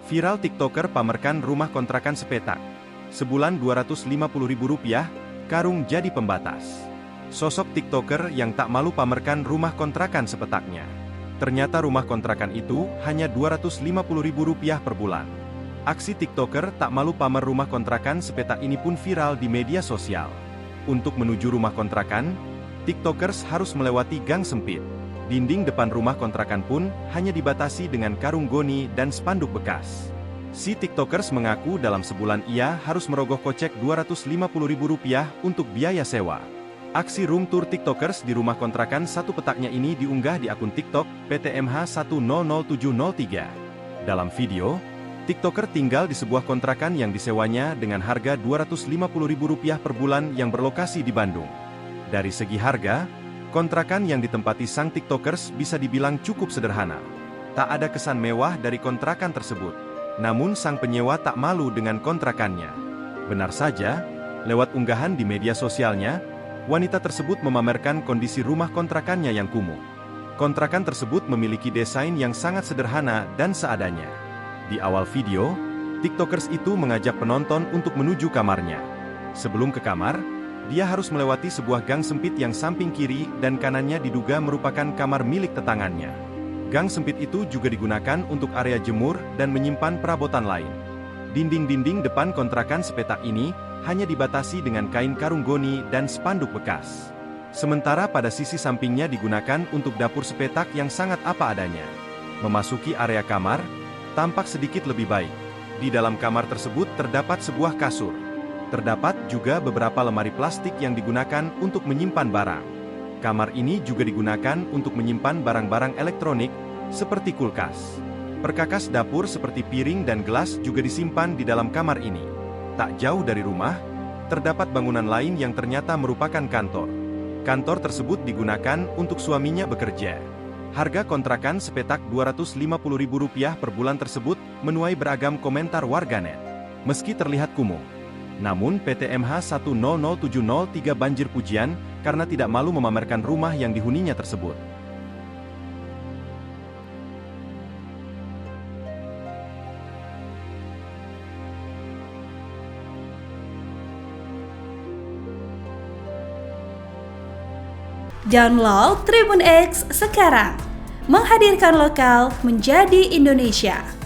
Viral TikToker pamerkan rumah kontrakan sepetak. Sebulan Rp250.000, karung jadi pembatas. Sosok TikToker yang tak malu pamerkan rumah kontrakan sepetaknya. Ternyata rumah kontrakan itu hanya Rp250.000 per bulan. Aksi TikToker tak malu pamer rumah kontrakan sepetak ini pun viral di media sosial. Untuk menuju rumah kontrakan, TikTokers harus melewati gang sempit. Dinding depan rumah kontrakan pun hanya dibatasi dengan karung goni dan spanduk bekas. Si TikTokers mengaku dalam sebulan ia harus merogoh kocek Rp250.000 untuk biaya sewa. Aksi room tour TikTokers di rumah kontrakan satu petaknya ini diunggah di akun TikTok PTMH100703. Dalam video, TikToker tinggal di sebuah kontrakan yang disewanya dengan harga Rp250.000 per bulan yang berlokasi di Bandung. Dari segi harga, kontrakan yang ditempati sang TikTokers bisa dibilang cukup sederhana. Tak ada kesan mewah dari kontrakan tersebut. Namun sang penyewa tak malu dengan kontrakannya. Benar saja, lewat unggahan di media sosialnya, wanita tersebut memamerkan kondisi rumah kontrakannya yang kumuh. Kontrakan tersebut memiliki desain yang sangat sederhana dan seadanya. Di awal video, TikTokers itu mengajak penonton untuk menuju kamarnya. Sebelum ke kamar, dia harus melewati sebuah gang sempit yang samping kiri dan kanannya diduga merupakan kamar milik tetanggannya. Gang sempit itu juga digunakan untuk area jemur dan menyimpan perabotan lain. Dinding-dinding depan kontrakan sepetak ini hanya dibatasi dengan kain karung goni dan spanduk bekas. Sementara pada sisi sampingnya digunakan untuk dapur sepetak yang sangat apa adanya. Memasuki area kamar, tampak sedikit lebih baik. Di dalam kamar tersebut terdapat sebuah kasur. Terdapat juga beberapa lemari plastik yang digunakan untuk menyimpan barang. Kamar ini juga digunakan untuk menyimpan barang-barang elektronik, seperti kulkas. Perkakas dapur seperti piring dan gelas juga disimpan di dalam kamar ini. Tak jauh dari rumah, terdapat bangunan lain yang ternyata merupakan kantor. Kantor tersebut digunakan untuk suaminya bekerja. Harga kontrakan sepetak Rp250.000 per bulan tersebut menuai beragam komentar warganet. Meski terlihat kumuh, namun PTMH100703 banjir pujian karena tidak malu memamerkan rumah yang dihuninya tersebut. Download Tribun X sekarang, menghadirkan lokal menjadi Indonesia.